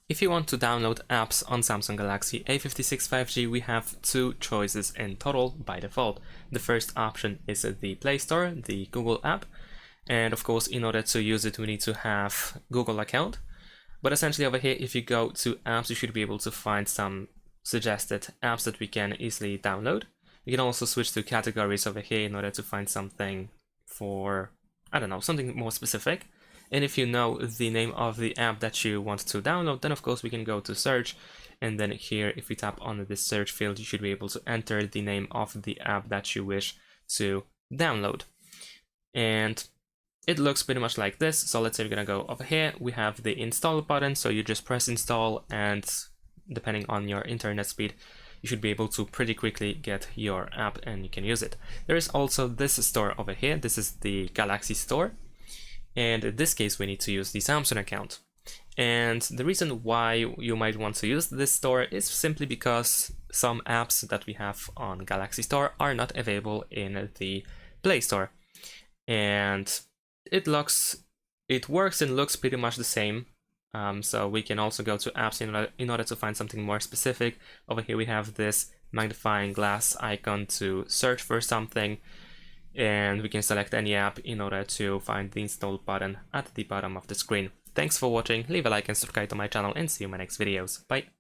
If you want to download apps on Samsung Galaxy A56 5G, we have two choices in total by default. The first option is the Play Store, the Google app, and of course in order to use it we need to have Google account. But essentially over here, if you go to apps, you should be able to find some suggested apps that we can easily download. You can also switch to categories over here in order to find something for, I don't know, something more specific. And if you know the name of the app that you want to download, then of course we can go to search, and then here if we tap on the search field, you should be able to enter the name of the app that you wish to download. And it looks pretty much like this. So let's say we're gonna go over here, we have the install button, so you just press install, and depending on your internet speed, you should be able to pretty quickly get your app and you can use it. There is also this store over here. This is the Galaxy Store. And in this case, we need to use the Samsung account. And the reason why you might want to use this store is simply because some apps that we have on Galaxy Store are not available in the Play Store. And it works and looks pretty much the same. So we can also go to apps in order to find something more specific. Over here we have this magnifying glass icon to search for something. And we can select any app in order to find the install button at the bottom of the screen. Thanks for watching, leave a like and subscribe to my channel, and see you in my next videos. Bye!